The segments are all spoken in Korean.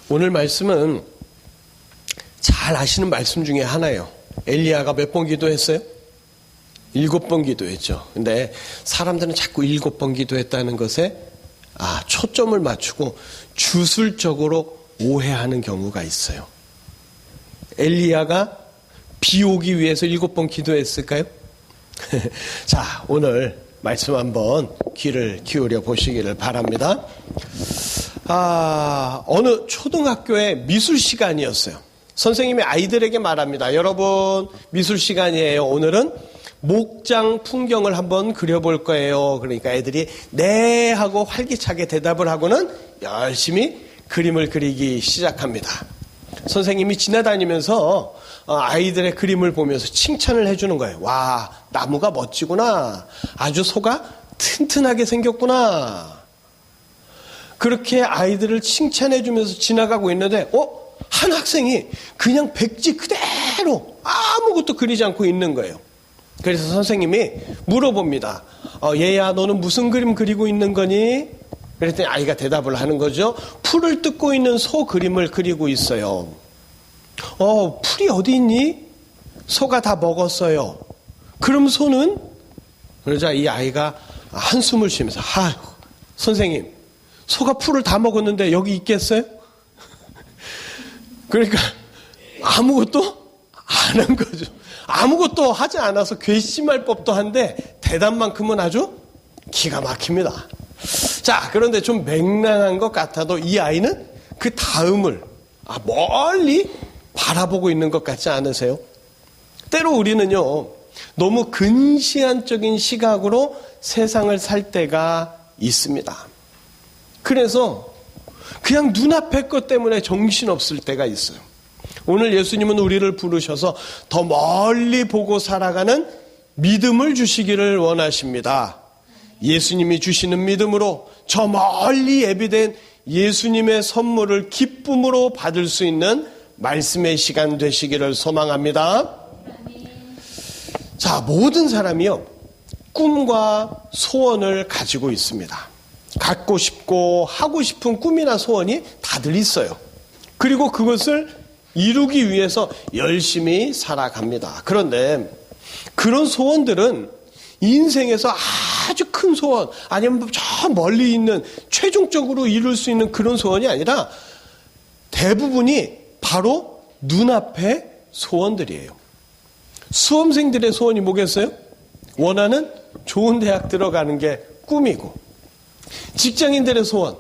오늘 말씀은 잘 아시는 말씀 중에 하나예요. 엘리야가 몇 번 기도했어요? 7번 기도했죠. 근데 사람들은 자꾸 7번 기도했다는 것에 초점을 맞추고 주술적으로 오해하는 경우가 있어요. 엘리야가 비 오기 위해서 7번 기도했을까요? 자, 오늘 말씀 한번 귀를 기울여 보시기를 바랍니다. 어느 초등학교의 미술 시간이었어요. 선생님이 아이들에게 말합니다. 여러분, 미술 시간이에요. 오늘은 목장 풍경을 한번 그려볼 거예요. 그러니까 애들이 네 하고 활기차게 대답을 하고는 열심히 그림을 그리기 시작합니다. 선생님이 지나다니면서 아이들의 그림을 보면서 칭찬을 해주는 거예요. 와, 나무가 멋지구나. 아주 소가 튼튼하게 생겼구나. 그렇게 아이들을 칭찬해주면서 지나가고 있는데 한 학생이 그냥 백지 그대로 아무것도 그리지 않고 있는 거예요. 그래서 선생님이 물어봅니다. 얘야, 너는 무슨 그림 그리고 있는 거니? 그랬더니 아이가 대답을 하는 거죠. 풀을 뜯고 있는 소 그림을 그리고 있어요. 풀이 어디 있니? 소가 다 먹었어요. 그럼 소는? 그러자 이 아이가 한숨을 쉬면서 선생님, 소가 풀을 다 먹었는데 여기 있겠어요? 그러니까 아무것도 안 한 거죠. 아무것도 하지 않아서 괘씸할 법도 한데 대답만큼은 아주 기가 막힙니다. 자, 그런데 좀 맹랑한 것 같아도 이 아이는 그 다음을 멀리 바라보고 있는 것 같지 않으세요? 때로 우리는요, 너무 근시안적인 시각으로 세상을 살 때가 있습니다. 그래서 그냥 눈앞의 것 때문에 정신없을 때가 있어요. 오늘 예수님은 우리를 부르셔서 더 멀리 보고 살아가는 믿음을 주시기를 원하십니다. 예수님이 주시는 믿음으로 저 멀리 예비된 예수님의 선물을 기쁨으로 받을 수 있는 말씀의 시간 되시기를 소망합니다. 자, 모든 사람이요, 꿈과 소원을 가지고 있습니다. 갖고 싶고 하고 싶은 꿈이나 소원이 다들 있어요. 그리고 그것을 이루기 위해서 열심히 살아갑니다. 그런데 그런 소원들은 인생에서 아주 큰 소원, 아니면 저 멀리 있는 최종적으로 이룰 수 있는 그런 소원이 아니라 대부분이 바로 눈앞의 소원들이에요. 수험생들의 소원이 뭐겠어요? 원하는 좋은 대학 들어가는 게 꿈이고, 직장인들의 소원,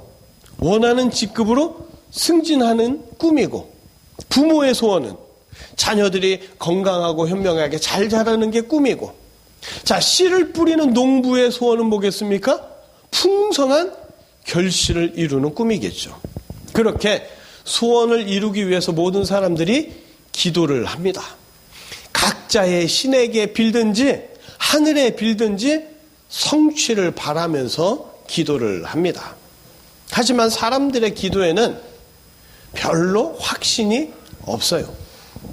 원하는 직급으로 승진하는 꿈이고, 부모의 소원은 자녀들이 건강하고 현명하게 잘 자라는 게 꿈이고, 자, 씨를 뿌리는 농부의 소원은 뭐겠습니까? 풍성한 결실을 이루는 꿈이겠죠. 그렇게 소원을 이루기 위해서 모든 사람들이 기도를 합니다. 각자의 신에게 빌든지 하늘에 빌든지 성취를 바라면서 기도를 합니다. 하지만 사람들의 기도에는 별로 확신이 없어요.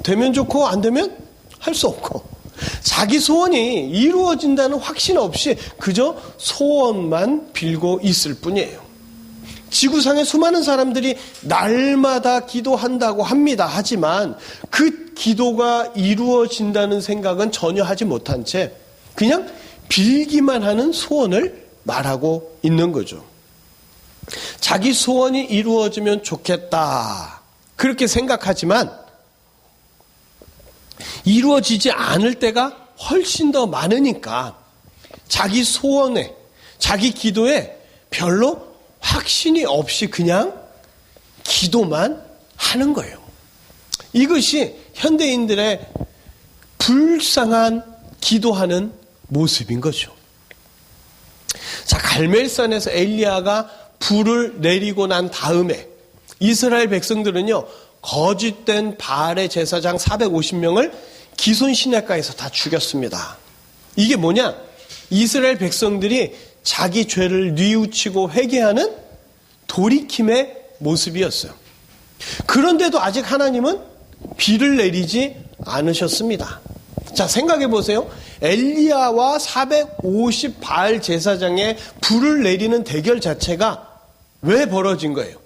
되면 좋고 안 되면 할 수 없고, 자기 소원이 이루어진다는 확신 없이 그저 소원만 빌고 있을 뿐이에요. 지구상의 수많은 사람들이 날마다 기도한다고 합니다. 하지만 그 기도가 이루어진다는 생각은 전혀 하지 못한 채 그냥 빌기만 하는 소원을 말하고 있는 거죠. 자기 소원이 이루어지면 좋겠다, 그렇게 생각하지만 이루어지지 않을 때가 훨씬 더 많으니까 자기 소원에, 자기 기도에 별로 확신이 없이 그냥 기도만 하는 거예요. 이것이 현대인들의 불쌍한 기도하는 모습인 거죠. 자, 갈멜산에서 엘리야가 불을 내리고 난 다음에 이스라엘 백성들은요, 거짓된 바알의 제사장 450명을 기손 시내가에서 다 죽였습니다. 이게 뭐냐? 이스라엘 백성들이 자기 죄를 뉘우치고 회개하는 돌이킴의 모습이었어요. 그런데도 아직 하나님은 비를 내리지 않으셨습니다. 자, 생각해 보세요. 엘리야와 450 바알 제사장의 불을 내리는 대결 자체가 왜 벌어진 거예요?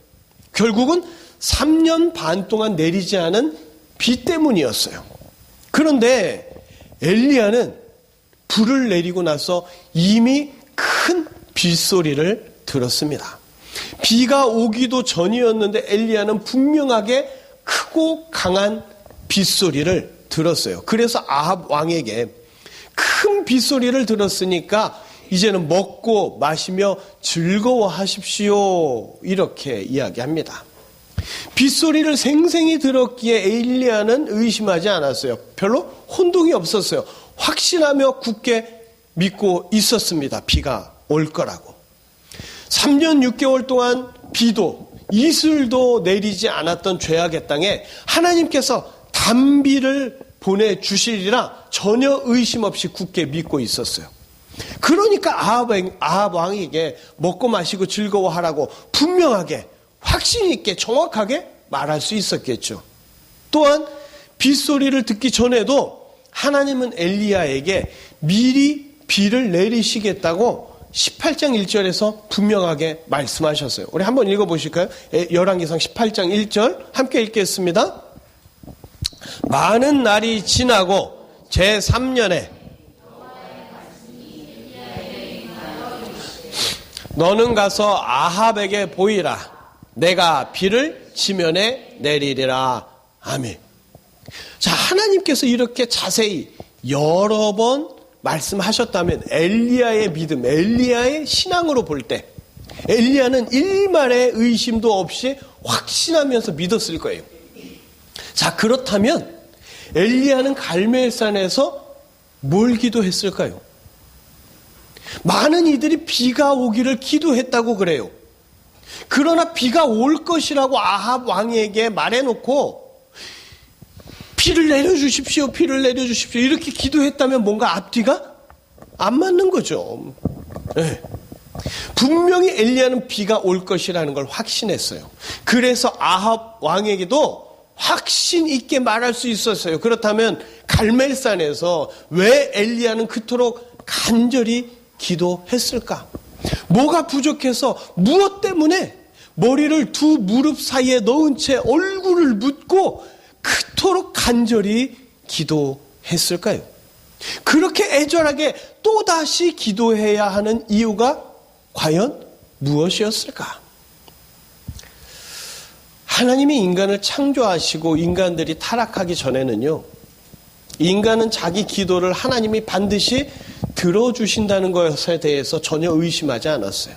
결국은 3년 반 동안 내리지 않은 비 때문이었어요. 그런데 엘리야는 불을 내리고 나서 이미 큰 빗소리를 들었습니다. 비가 오기도 전이었는데 엘리야는 분명하게 크고 강한 빗소리를 들었어요. 그래서 아합 왕에게 큰 빗소리를 들었으니까 이제는 먹고 마시며 즐거워하십시오. 이렇게 이야기합니다. 빗소리를 생생히 들었기에 엘리야는 의심하지 않았어요. 별로 혼동이 없었어요. 확신하며 굳게 믿고 있었습니다. 비가 올 거라고. 3년 6개월 동안 비도 이슬도 내리지 않았던 죄악의 땅에 하나님께서 단비를 보내주시리라 전혀 의심 없이 굳게 믿고 있었어요. 그러니까 아합 왕에게 먹고 마시고 즐거워하라고 분명하게 확신 있게 정확하게 말할 수 있었겠죠. 또한 빗소리를 듣기 전에도 하나님은 엘리야에게 미리 비를 내리시겠다고 18장 1절에서 분명하게 말씀하셨어요. 우리 한번 읽어보실까요? 열왕기상 18장 1절 함께 읽겠습니다. 많은 날이 지나고 제3년에 너는 가서 아합에게 보이라. 내가 비를 지면에 내리리라. 아멘. 자, 하나님께서 이렇게 자세히 여러 번 말씀하셨다면 엘리야의 믿음, 엘리야의 신앙으로 볼 때 엘리야는 일말의 의심도 없이 확신하면서 믿었을 거예요. 자, 그렇다면 엘리야는 갈멜산에서 뭘 기도했을까요? 많은 이들이 비가 오기를 기도했다고 그래요. 그러나 비가 올 것이라고 아합 왕에게 말해놓고 비를 내려주십시오, 비를 내려주십시오 이렇게 기도했다면 뭔가 앞뒤가 안 맞는 거죠. 네. 분명히 엘리야는 비가 올 것이라는 걸 확신했어요. 그래서 아합 왕에게도 확신 있게 말할 수 있었어요. 그렇다면 갈멜산에서 왜 엘리야는 그토록 간절히 기도했을까? 뭐가 부족해서 무엇 때문에 머리를 두 무릎 사이에 넣은 채 얼굴을 묻고 그토록 간절히 기도했을까요? 그렇게 애절하게 또다시 기도해야 하는 이유가 과연 무엇이었을까? 하나님이 인간을 창조하시고 인간들이 타락하기 전에는요, 인간은 자기 기도를 하나님이 반드시 들어주신다는 것에 대해서 전혀 의심하지 않았어요.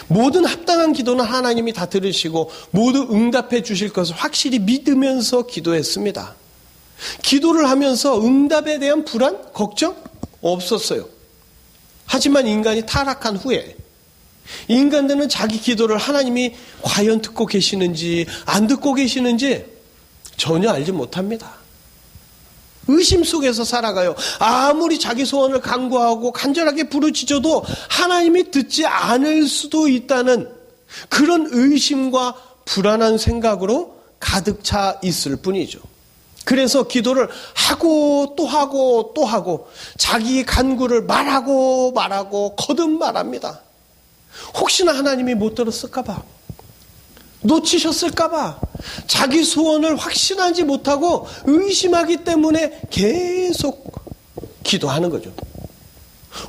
모든 합당한 기도는 하나님이 다 들으시고 모두 응답해 주실 것을 확실히 믿으면서 기도했습니다. 기도를 하면서 응답에 대한 불안, 걱정 없었어요. 하지만 인간이 타락한 후에 인간들은 자기 기도를 하나님이 과연 듣고 계시는지 안 듣고 계시는지 전혀 알지 못합니다. 의심 속에서 살아가요. 아무리 자기 소원을 간구하고 간절하게 부르짖어도 하나님이 듣지 않을 수도 있다는 그런 의심과 불안한 생각으로 가득 차 있을 뿐이죠. 그래서 기도를 하고 또 하고 또 하고 자기 간구를 말하고 거듭 말합니다. 혹시나 하나님이 못 들었을까 봐, 놓치셨을까 봐, 자기 소원을 확신하지 못하고 의심하기 때문에 계속 기도하는 거죠.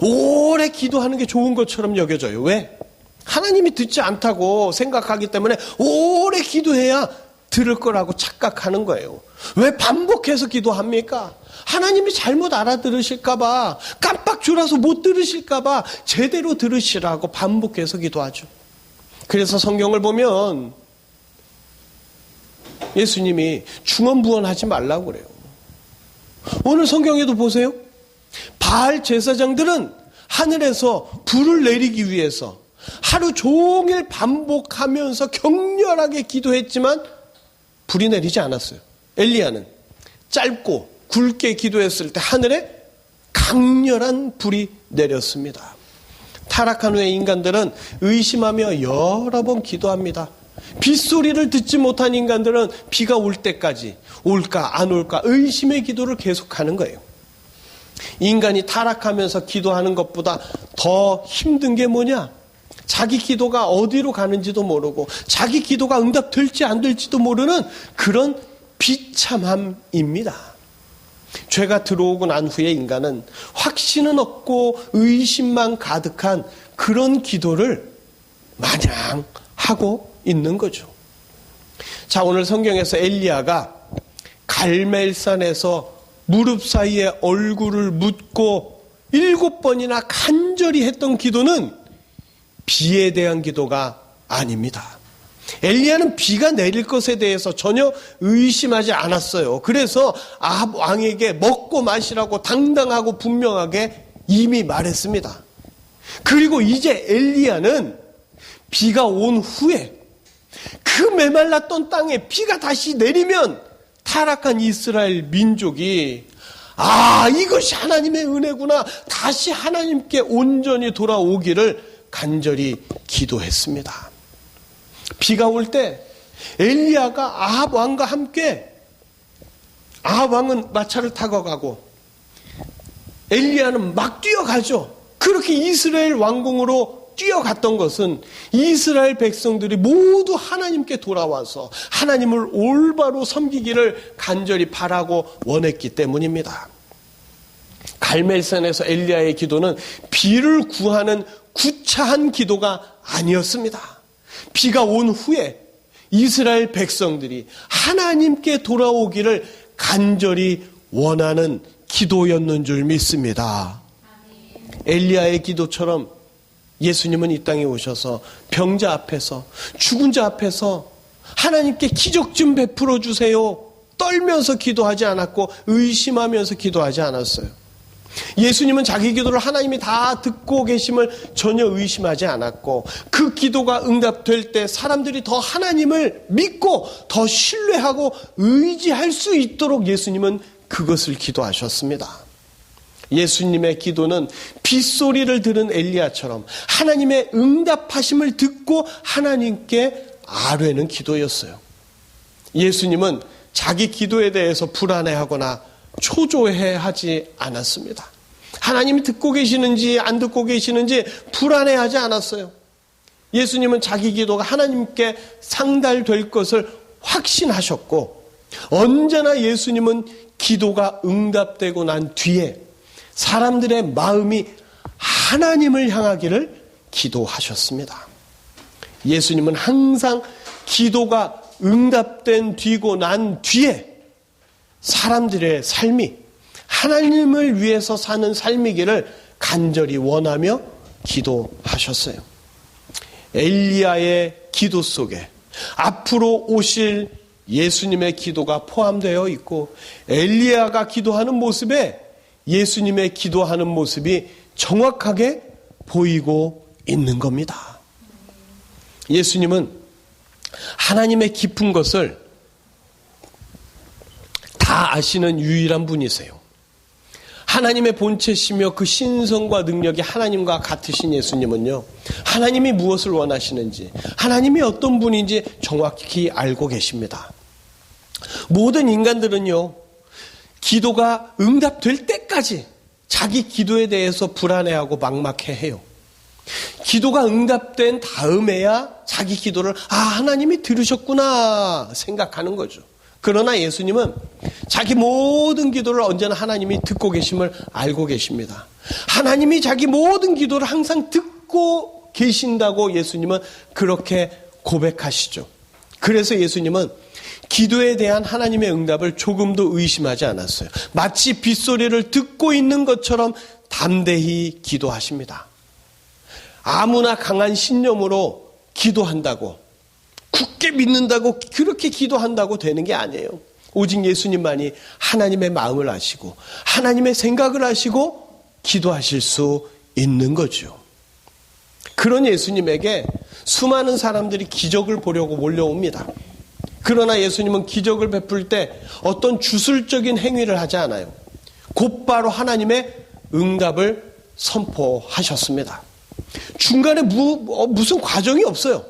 오래 기도하는 게 좋은 것처럼 여겨져요. 왜? 하나님이 듣지 않다고 생각하기 때문에 오래 기도해야 들을 거라고 착각하는 거예요. 왜 반복해서 기도합니까? 하나님이 잘못 알아들으실까 봐, 깜빡 졸아서 못 들으실까 봐 제대로 들으시라고 반복해서 기도하죠. 그래서 성경을 보면 예수님이 중언부언하지 말라고 그래요. 오늘 성경에도 보세요. 바알 제사장들은 하늘에서 불을 내리기 위해서 하루 종일 반복하면서 격렬하게 기도했지만 불이 내리지 않았어요. 엘리야는 짧고 굵게 기도했을 때 하늘에 강렬한 불이 내렸습니다. 타락한 후에 인간들은 의심하며 여러 번 기도합니다. 빗소리를 듣지 못한 인간들은 비가 올 때까지 올까 안 올까 의심의 기도를 계속하는 거예요. 인간이 타락하면서 기도하는 것보다 더 힘든 게 뭐냐? 자기 기도가 어디로 가는지도 모르고 자기 기도가 응답될지 안 될지도 모르는 그런 비참함입니다. 죄가 들어오고 난 후에 인간은 확신은 없고 의심만 가득한 그런 기도를 마냥 하고 있는 거죠. 자, 오늘 성경에서 엘리야가 갈멜산에서 무릎 사이에 얼굴을 묻고 7번이나 간절히 했던 기도는 비에 대한 기도가 아닙니다. 엘리야는 비가 내릴 것에 대해서 전혀 의심하지 않았어요. 그래서 아합 왕에게 먹고 마시라고 당당하고 분명하게 이미 말했습니다. 그리고 이제 엘리야는 비가 온 후에 그 메말랐던 땅에 비가 다시 내리면 타락한 이스라엘 민족이 이것이 하나님의 은혜구나, 다시 하나님께 온전히 돌아오기를 간절히 기도했습니다. 비가 올 때 엘리야가 아합 왕과 함께, 아합 왕은 마차를 타고 가고 엘리야는 막 뛰어가죠. 그렇게 이스라엘 왕궁으로 뛰어갔던 것은 이스라엘 백성들이 모두 하나님께 돌아와서 하나님을 올바로 섬기기를 간절히 바라고 원했기 때문입니다. 갈멜산에서 엘리야의 기도는 비를 구하는 구차한 기도가 아니었습니다. 비가 온 후에 이스라엘 백성들이 하나님께 돌아오기를 간절히 원하는 기도였는 줄 믿습니다. 엘리야의 기도처럼 예수님은 이 땅에 오셔서 병자 앞에서, 죽은 자 앞에서 하나님께 기적 좀 베풀어 주세요 떨면서 기도하지 않았고 의심하면서 기도하지 않았어요. 예수님은 자기 기도를 하나님이 다 듣고 계심을 전혀 의심하지 않았고 그 기도가 응답될 때 사람들이 더 하나님을 믿고 더 신뢰하고 의지할 수 있도록 예수님은 그것을 기도하셨습니다. 예수님의 기도는 빗소리를 들은 엘리야처럼 하나님의 응답하심을 듣고 하나님께 아뢰는 기도였어요. 예수님은 자기 기도에 대해서 불안해하거나 초조해하지 않았습니다. 하나님이 듣고 계시는지 안 듣고 계시는지 불안해하지 않았어요. 예수님은 자기 기도가 하나님께 상달될 것을 확신하셨고 언제나 예수님은 기도가 응답되고 난 뒤에 사람들의 마음이 하나님을 향하기를 기도하셨습니다. 예수님은 항상 기도가 응답된 뒤고 난 뒤에 사람들의 삶이 하나님을 위해서 사는 삶이기를 간절히 원하며 기도하셨어요. 엘리야의 기도 속에 앞으로 오실 예수님의 기도가 포함되어 있고 엘리야가 기도하는 모습에 예수님의 기도하는 모습이 정확하게 보이고 있는 겁니다. 예수님은 하나님의 깊은 것을 다 아시는 유일한 분이세요. 하나님의 본체시며 그 신성과 능력이 하나님과 같으신 예수님은요, 하나님이 무엇을 원하시는지, 하나님이 어떤 분인지 정확히 알고 계십니다. 모든 인간들은요, 기도가 응답될 때까지 자기 기도에 대해서 불안해하고 막막해해요. 기도가 응답된 다음에야 자기 기도를 하나님이 들으셨구나 생각하는 거죠. 그러나 예수님은 자기 모든 기도를 언제나 하나님이 듣고 계심을 알고 계십니다. 하나님이 자기 모든 기도를 항상 듣고 계신다고 예수님은 그렇게 고백하시죠. 그래서 예수님은 기도에 대한 하나님의 응답을 조금도 의심하지 않았어요. 마치 빗소리를 듣고 있는 것처럼 담대히 기도하십니다. 아무나 강한 신념으로 기도한다고, 굳게 믿는다고 그렇게 기도한다고 되는 게 아니에요. 오직 예수님만이 하나님의 마음을 아시고 하나님의 생각을 아시고 기도하실 수 있는 거죠. 그런 예수님에게 수많은 사람들이 기적을 보려고 몰려옵니다. 그러나 예수님은 기적을 베풀 때 어떤 주술적인 행위를 하지 않아요. 곧바로 하나님의 응답을 선포하셨습니다. 중간에 무슨 과정이 없어요.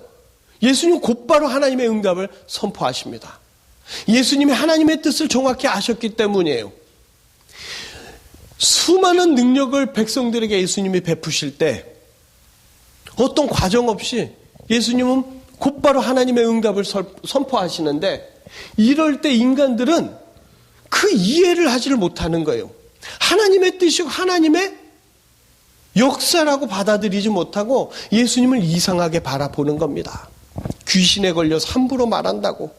예수님 곧바로 하나님의 응답을 선포하십니다. 예수님이 하나님의 뜻을 정확히 아셨기 때문이에요. 수많은 능력을 백성들에게 예수님이 베푸실 때 어떤 과정 없이 예수님은 곧바로 하나님의 응답을 선포하시는데, 이럴 때 인간들은 그 이해를 하지를 못하는 거예요. 하나님의 뜻이고 하나님의 역사라고 받아들이지 못하고 예수님을 이상하게 바라보는 겁니다. 귀신에 걸려서 함부로 말한다고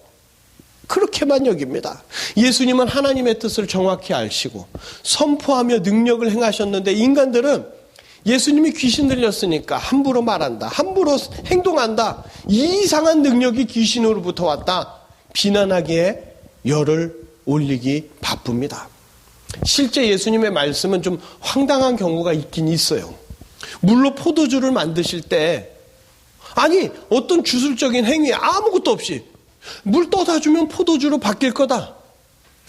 그렇게만 여깁니다. 예수님은 하나님의 뜻을 정확히 아시고 선포하며 능력을 행하셨는데, 인간들은 예수님이 귀신 들렸으니까 함부로 말한다, 함부로 행동한다, 이상한 능력이 귀신으로부터 왔다, 비난하기에 열을 올리기 바쁩니다. 실제 예수님의 말씀은 좀 황당한 경우가 있긴 있어요. 물로 포도주를 만드실 때, 아니 어떤 주술적인 행위 아무것도 없이 물 떠다 주면 포도주로 바뀔 거다,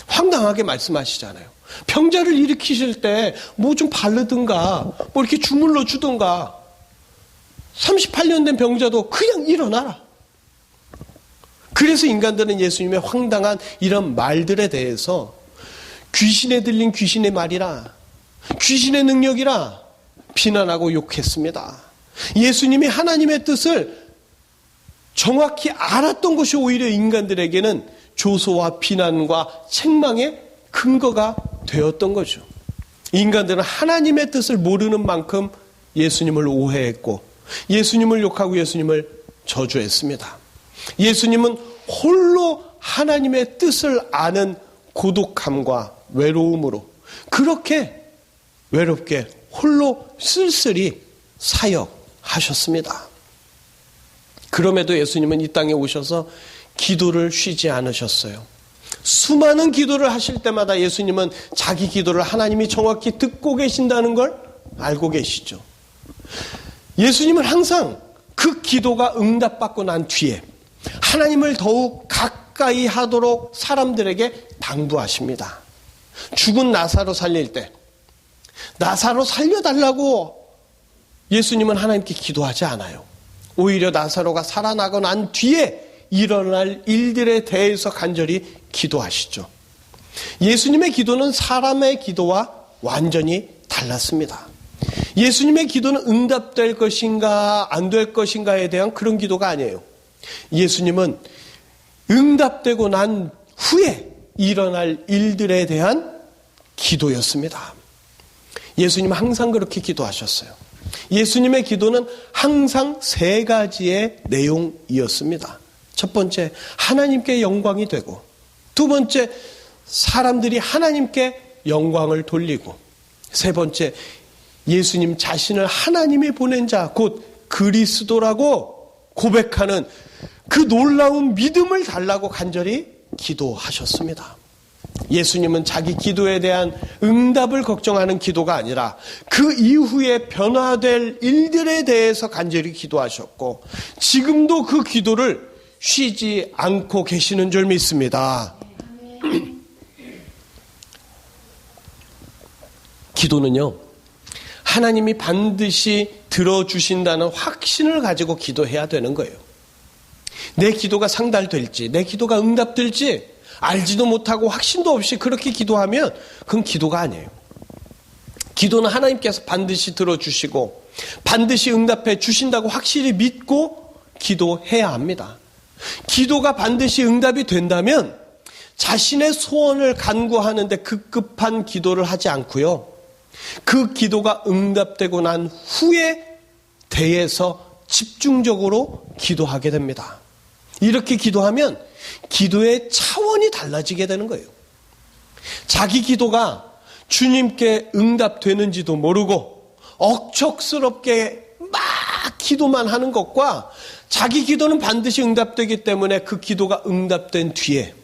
황당하게 말씀하시잖아요. 병자를 일으키실 때 뭐 좀 바르든가 뭐 이렇게 주물러 주든가, 38년 된 병자도 그냥 일어나라. 그래서 인간들은 예수님의 황당한 이런 말들에 대해서 귀신에 들린 귀신의 말이라, 귀신의 능력이라 비난하고 욕했습니다. 예수님이 하나님의 뜻을 정확히 알았던 것이 오히려 인간들에게는 조소와 비난과 책망의 근거가 되었던 거죠. 인간들은 하나님의 뜻을 모르는 만큼 예수님을 오해했고 예수님을 욕하고 예수님을 저주했습니다. 예수님은 홀로 하나님의 뜻을 아는 고독함과 외로움으로 그렇게 외롭게 홀로 쓸쓸히 사역하셨습니다. 그럼에도 예수님은 이 땅에 오셔서 기도를 쉬지 않으셨어요. 수많은 기도를 하실 때마다 예수님은 자기 기도를 하나님이 정확히 듣고 계신다는 걸 알고 계시죠. 예수님은 항상 그 기도가 응답받고 난 뒤에 하나님을 더욱 가까이 하도록 사람들에게 당부하십니다. 죽은 나사로 살릴 때 나사로 살려달라고 예수님은 하나님께 기도하지 않아요. 오히려 나사로가 살아나고 난 뒤에 일어날 일들에 대해서 간절히 기도하시죠. 예수님의 기도는 사람의 기도와 완전히 달랐습니다. 예수님의 기도는 응답될 것인가 안 될 것인가에 대한 그런 기도가 아니에요. 예수님은 응답되고 난 후에 일어날 일들에 대한 기도였습니다. 예수님은 항상 그렇게 기도하셨어요. 예수님의 기도는 항상 세 가지의 내용이었습니다. 첫 번째, 하나님께 영광이 되고, 두 번째, 사람들이 하나님께 영광을 돌리고, 세 번째, 예수님 자신을 하나님이 보낸 자, 곧 그리스도라고 고백하는 그 놀라운 믿음을 달라고 간절히 기도하셨습니다. 예수님은 자기 기도에 대한 응답을 걱정하는 기도가 아니라 그 이후에 변화될 일들에 대해서 간절히 기도하셨고, 지금도 그 기도를 쉬지 않고 계시는 줄 믿습니다. 기도는요, 하나님이 반드시 들어주신다는 확신을 가지고 기도해야 되는 거예요. 내 기도가 상달될지, 내 기도가 응답될지 알지도 못하고 확신도 없이 그렇게 기도하면 그건 기도가 아니에요. 기도는 하나님께서 반드시 들어주시고 반드시 응답해 주신다고 확실히 믿고 기도해야 합니다. 기도가 반드시 응답이 된다면 자신의 소원을 간구하는데 급급한 기도를 하지 않고요, 그 기도가 응답되고 난 후에 대해서 집중적으로 기도하게 됩니다. 이렇게 기도하면 기도의 차원이 달라지게 되는 거예요. 자기 기도가 주님께 응답되는지도 모르고 억척스럽게 막 기도만 하는 것과, 자기 기도는 반드시 응답되기 때문에 그 기도가 응답된 뒤에,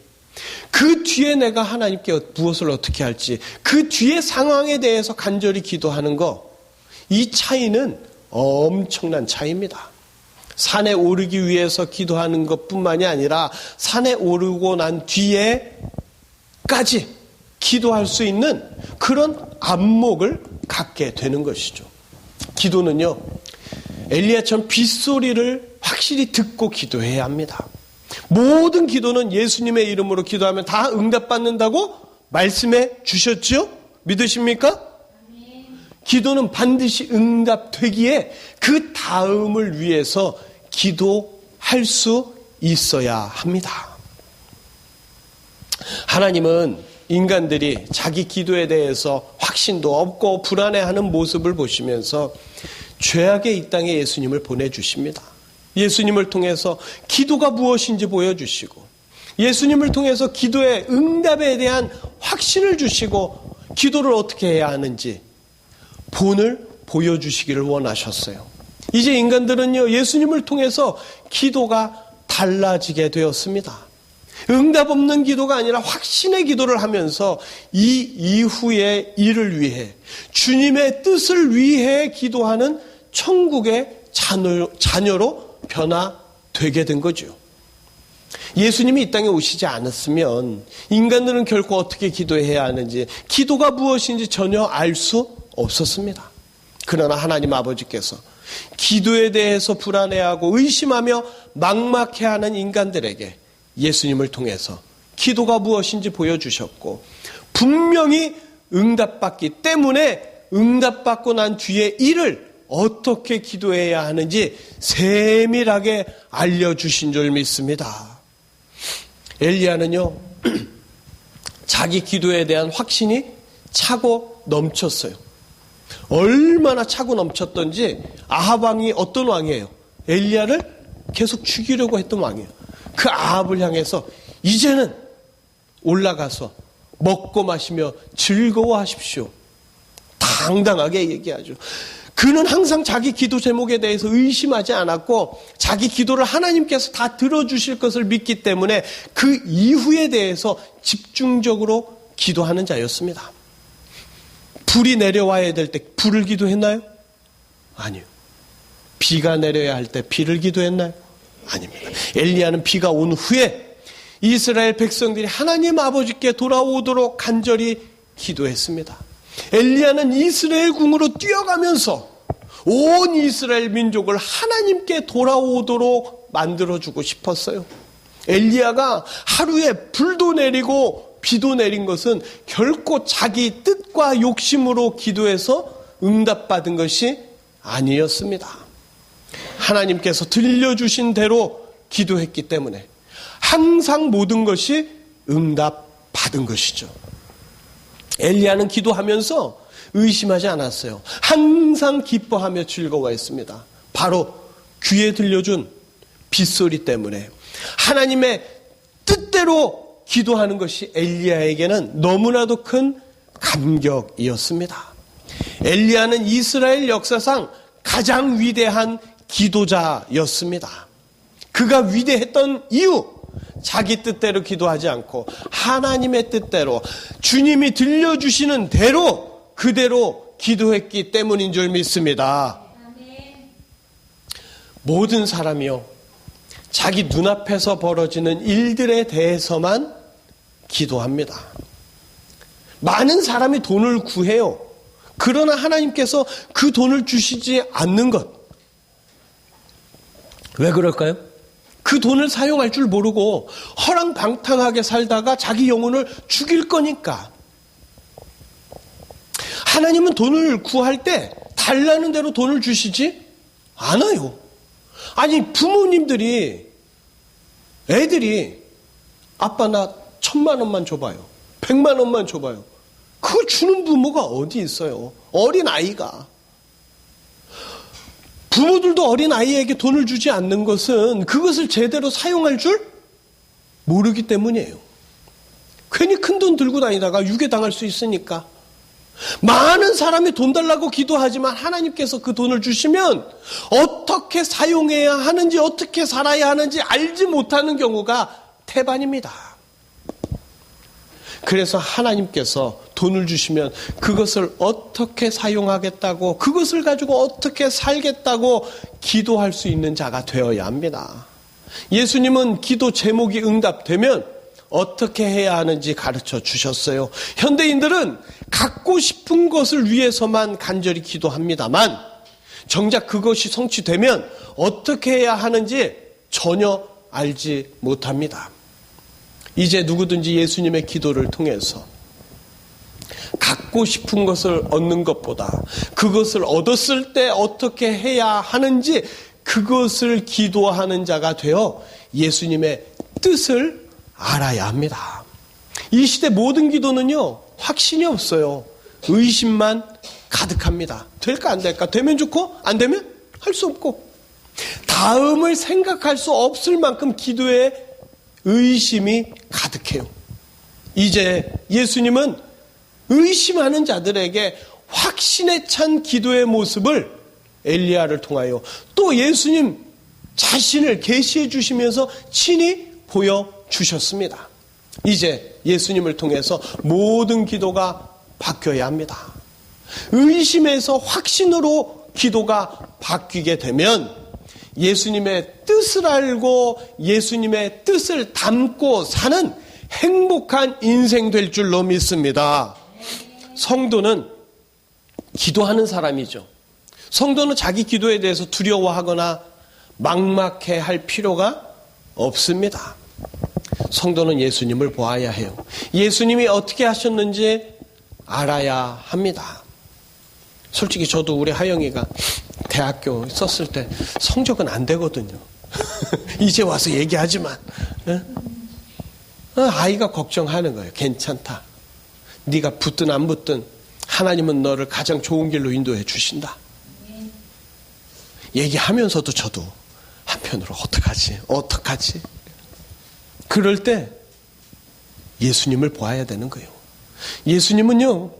그 뒤에 내가 하나님께 무엇을 어떻게 할지, 그 뒤에 상황에 대해서 간절히 기도하는 것, 이 차이는 엄청난 차이입니다. 산에 오르기 위해서 기도하는 것뿐만이 아니라 산에 오르고 난 뒤에까지 기도할 수 있는 그런 안목을 갖게 되는 것이죠. 기도는요, 엘리야처럼 빗소리를 확실히 듣고 기도해야 합니다. 모든 기도는 예수님의 이름으로 기도하면 다 응답받는다고 말씀해 주셨죠? 믿으십니까? 기도는 반드시 응답되기에 그 다음을 위해서 기도할 수 있어야 합니다. 하나님은 인간들이 자기 기도에 대해서 확신도 없고 불안해하는 모습을 보시면서 죄악의 이 땅에 예수님을 보내주십니다. 예수님을 통해서 기도가 무엇인지 보여주시고 예수님을 통해서 기도의 응답에 대한 확신을 주시고 기도를 어떻게 해야 하는지 본을 보여주시기를 원하셨어요. 이제 인간들은요, 예수님을 통해서 기도가 달라지게 되었습니다. 응답 없는 기도가 아니라 확신의 기도를 하면서 이 이후의 일을 위해 주님의 뜻을 위해 기도하는 천국의 자녀로 변화되게 된 거죠. 예수님이 이 땅에 오시지 않았으면 인간들은 결코 어떻게 기도해야 하는지, 기도가 무엇인지 전혀 알 수 없었습니다. 그러나 하나님 아버지께서 기도에 대해서 불안해하고 의심하며 막막해하는 인간들에게 예수님을 통해서 기도가 무엇인지 보여주셨고, 분명히 응답받기 때문에 응답받고 난 뒤에 일을 어떻게 기도해야 하는지 세밀하게 알려주신 줄 믿습니다. 엘리야는요, 자기 기도에 대한 확신이 차고 넘쳤어요. 얼마나 차고 넘쳤던지 아합 왕이 어떤 왕이에요? 엘리야를 계속 죽이려고 했던 왕이에요. 그 아합을 향해서 이제는 올라가서 먹고 마시며 즐거워하십시오. 당당하게 얘기하죠. 그는 항상 자기 기도 제목에 대해서 의심하지 않았고 자기 기도를 하나님께서 다 들어주실 것을 믿기 때문에 그 이후에 대해서 집중적으로 기도하는 자였습니다. 불이 내려와야 될 때 불을 기도했나요? 아니요. 비가 내려야 할 때 비를 기도했나요? 아닙니다. 엘리야는 비가 온 후에 이스라엘 백성들이 하나님 아버지께 돌아오도록 간절히 기도했습니다. 엘리야는 이스라엘 궁으로 뛰어가면서 온 이스라엘 민족을 하나님께 돌아오도록 만들어주고 싶었어요. 엘리야가 하루에 불도 내리고 비도 내린 것은 결코 자기 뜻과 욕심으로 기도해서 응답받은 것이 아니었습니다. 하나님께서 들려주신 대로 기도했기 때문에 항상 모든 것이 응답받은 것이죠. 엘리야는 기도하면서 의심하지 않았어요. 항상 기뻐하며 즐거워했습니다. 바로 귀에 들려준 빗소리 때문에 하나님의 뜻대로 기도하는 것이 엘리야에게는 너무나도 큰 감격이었습니다. 엘리야는 이스라엘 역사상 가장 위대한 기도자였습니다. 그가 위대했던 이유, 자기 뜻대로 기도하지 않고 하나님의 뜻대로 주님이 들려주시는 대로 그대로 기도했기 때문인 줄 믿습니다. 모든 사람이요, 자기 눈앞에서 벌어지는 일들에 대해서만 기도합니다. 많은 사람이 돈을 구해요. 그러나 하나님께서 그 돈을 주시지 않는 것. 왜 그럴까요? 그 돈을 사용할 줄 모르고 허랑방탕하게 살다가 자기 영혼을 죽일 거니까. 하나님은 돈을 구할 때 달라는 대로 돈을 주시지 않아요. 아니, 부모님들이 애들이 아빠 나 1,000만 원만 줘봐요. 100만 원만 줘봐요. 그거 주는 부모가 어디 있어요? 어린 아이가. 부모들도 어린 아이에게 돈을 주지 않는 것은 그것을 제대로 사용할 줄 모르기 때문이에요. 괜히 큰 돈 들고 다니다가 유괴당할 수 있으니까. 많은 사람이 돈 달라고 기도하지만 하나님께서 그 돈을 주시면 어떻게 사용해야 하는지, 어떻게 살아야 하는지 알지 못하는 경우가 태반입니다. 그래서 하나님께서 돈을 주시면 그것을 어떻게 사용하겠다고, 그것을 가지고 어떻게 살겠다고 기도할 수 있는 자가 되어야 합니다. 예수님은 기도 제목이 응답되면 어떻게 해야 하는지 가르쳐 주셨어요. 현대인들은 갖고 싶은 것을 위해서만 간절히 기도합니다만 정작 그것이 성취되면 어떻게 해야 하는지 전혀 알지 못합니다. 이제 누구든지 예수님의 기도를 통해서 갖고 갖고 싶은 것을 얻는 것보다 그것을 얻었을 때 어떻게 해야 하는지 그것을 기도하는 자가 되어 예수님의 뜻을 알아야 합니다. 이 시대 모든 기도는요, 확신이 없어요. 의심만 가득합니다. 될까 안 될까? 되면 좋고 안 되면 할 수 없고, 다음을 생각할 수 없을 만큼 기도에 의심이 가득해요. 이제 예수님은 의심하는 자들에게 확신에 찬 기도의 모습을 엘리야를 통하여 또 예수님 자신을 계시해 주시면서 친히 보여주셨습니다. 이제 예수님을 통해서 모든 기도가 바뀌어야 합니다. 의심에서 확신으로 기도가 바뀌게 되면 예수님의 뜻을 알고 예수님의 뜻을 담고 사는 행복한 인생 될 줄로 믿습니다. 성도는 기도하는 사람이죠. 성도는 자기 기도에 대해서 두려워하거나 막막해 할 필요가 없습니다. 성도는 예수님을 보아야 해요. 예수님이 어떻게 하셨는지 알아야 합니다. 솔직히 저도 우리 하영이가 대학교 썼을 때 성적은 안 되거든요. 이제 와서 얘기하지만 아이가 걱정하는 거예요. 괜찮다. 네가 붙든 안 붙든 하나님은 너를 가장 좋은 길로 인도해 주신다. 얘기하면서도 저도 한편으로 어떡하지? 그럴 때 예수님을 보아야 되는 거예요. 예수님은요,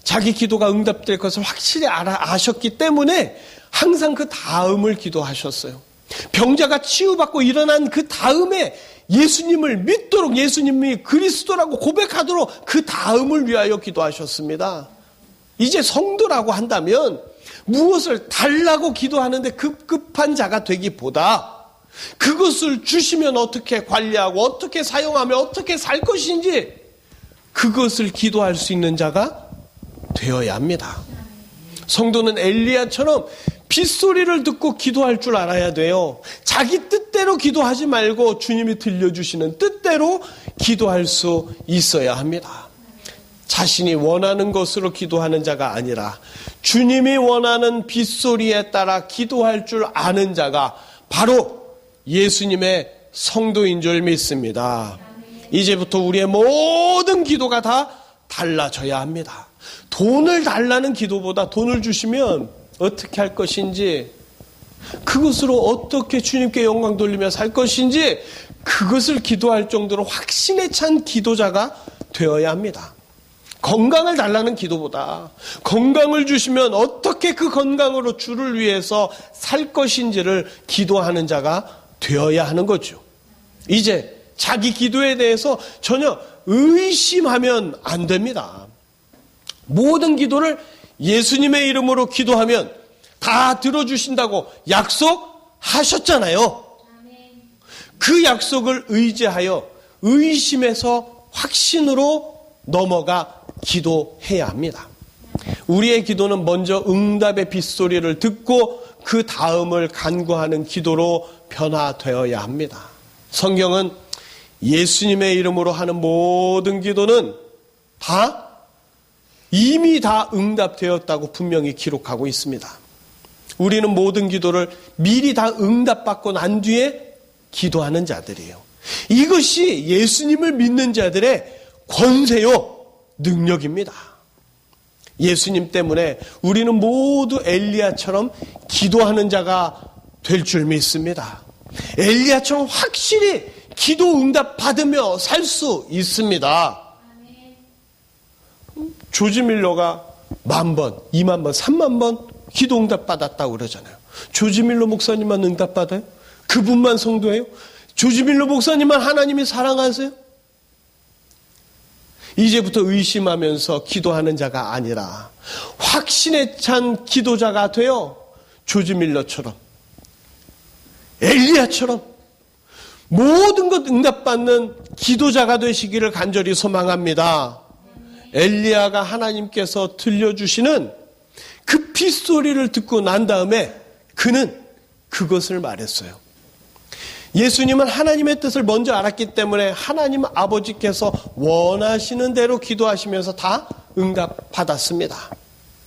자기 기도가 응답될 것을 확실히 아셨기 때문에 항상 그 다음을 기도하셨어요. 병자가 치유받고 일어난 그 다음에 예수님을 믿도록, 예수님이 그리스도라고 고백하도록 그 다음을 위하여 기도하셨습니다. 이제 성도라고 한다면 무엇을 달라고 기도하는데 급급한 자가 되기보다 그것을 주시면 어떻게 관리하고 어떻게 사용하며 어떻게 살 것인지 그것을 기도할 수 있는 자가 되어야 합니다. 성도는 엘리야처럼 빗소리를 듣고 기도할 줄 알아야 돼요. 자기 뜻대로 기도하지 말고 주님이 들려주시는 뜻대로 기도할 수 있어야 합니다. 자신이 원하는 것으로 기도하는 자가 아니라 주님이 원하는 빗소리에 따라 기도할 줄 아는 자가 바로 예수님의 성도인 줄 믿습니다. 이제부터 우리의 모든 기도가 다 달라져야 합니다. 돈을 달라는 기도보다 돈을 주시면 어떻게 할 것인지, 그것으로 어떻게 주님께 영광 돌리며 살 것인지 그것을 기도할 정도로 확신에 찬 기도자가 되어야 합니다. 건강을 달라는 기도보다 건강을 주시면 어떻게 그 건강으로 주를 위해서 살 것인지를 기도하는 자가 되어야 하는 거죠. 이제 자기 기도에 대해서 전혀 의심하면 안 됩니다. 모든 기도를 예수님의 이름으로 기도하면 다 들어주신다고 약속하셨잖아요. 그 약속을 의지하여 의심에서 확신으로 넘어가 기도해야 합니다. 우리의 기도는 먼저 응답의 빗소리를 듣고 그 다음을 간구하는 기도로 변화되어야 합니다. 성경은 예수님의 이름으로 하는 모든 기도는 이미 다 응답되었다고 분명히 기록하고 있습니다. 우리는 모든 기도를 미리 다 응답받고 난 뒤에 기도하는 자들이에요. 이것이 예수님을 믿는 자들의 권세요, 능력입니다. 예수님 때문에 우리는 모두 엘리야처럼 기도하는 자가 될 줄 믿습니다. 엘리야처럼 확실히 기도 응답 받으며 살 수 있습니다. 조지 밀러가 10,000번, 20,000번, 30,000번 기도 응답 받았다고 그러잖아요. 조지 밀러 목사님만 응답 받아요? 그분만 성도예요? 조지 밀러 목사님만 하나님이 사랑하세요? 이제부터 의심하면서 기도하는 자가 아니라 확신에 찬 기도자가 되어 조지 밀러처럼, 엘리야처럼 모든 것 응답받는 기도자가 되시기를 간절히 소망합니다. 엘리야가 하나님께서 들려주시는 그 빗소리를 듣고 난 다음에 그는 그것을 말했어요. 예수님은 하나님의 뜻을 먼저 알았기 때문에 하나님 아버지께서 원하시는 대로 기도하시면서 다 응답받았습니다.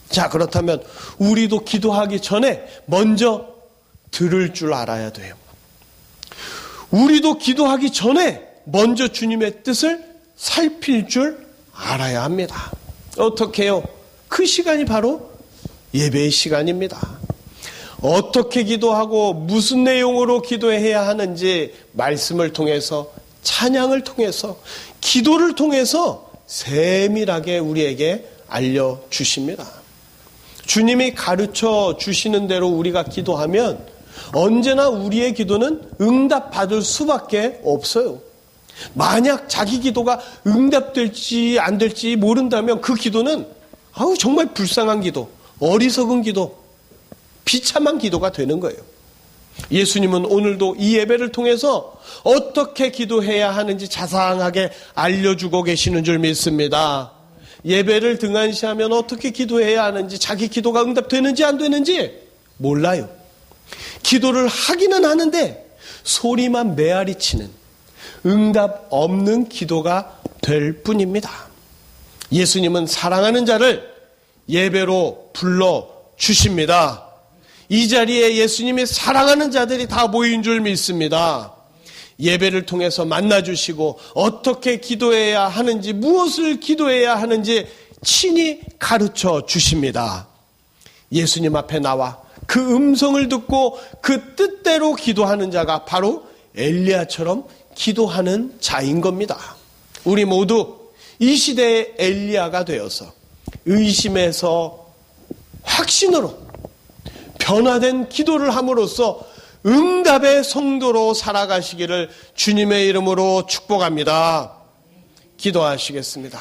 자, 그렇다면 우리도 기도하기 전에 먼저 들을 줄 알아야 돼요. 우리도 기도하기 전에 먼저 주님의 뜻을 살필 줄 알아야 합니다. 어떻게 해요? 그 시간이 바로 예배의 시간입니다. 어떻게 기도하고 무슨 내용으로 기도해야 하는지 말씀을 통해서, 찬양을 통해서, 기도를 통해서 세밀하게 우리에게 알려주십니다. 주님이 가르쳐 주시는 대로 우리가 기도하면 언제나 우리의 기도는 응답받을 수밖에 없어요. 만약 자기 기도가 응답될지 안 될지 모른다면 그 기도는 정말 불쌍한 기도, 어리석은 기도, 비참한 기도가 되는 거예요. 예수님은 오늘도 이 예배를 통해서 어떻게 기도해야 하는지 자상하게 알려주고 계시는 줄 믿습니다. 예배를 등한시하면 어떻게 기도해야 하는지, 자기 기도가 응답되는지 안 되는지 몰라요. 기도를 하기는 하는데 소리만 메아리치는 응답 없는 기도가 될 뿐입니다. 예수님은 사랑하는 자를 예배로 불러주십니다. 이 자리에 예수님이 사랑하는 자들이 다 모인 줄 믿습니다. 예배를 통해서 만나주시고 어떻게 기도해야 하는지, 무엇을 기도해야 하는지 친히 가르쳐 주십니다. 예수님 앞에 나와 그 음성을 듣고 그 뜻대로 기도하는 자가 바로 엘리야처럼 기도하는 자인 겁니다. 우리 모두 이 시대의 엘리야가 되어서 의심에서 확신으로 변화된 기도를 함으로써 응답의 성도로 살아가시기를 주님의 이름으로 축복합니다. 기도하시겠습니다.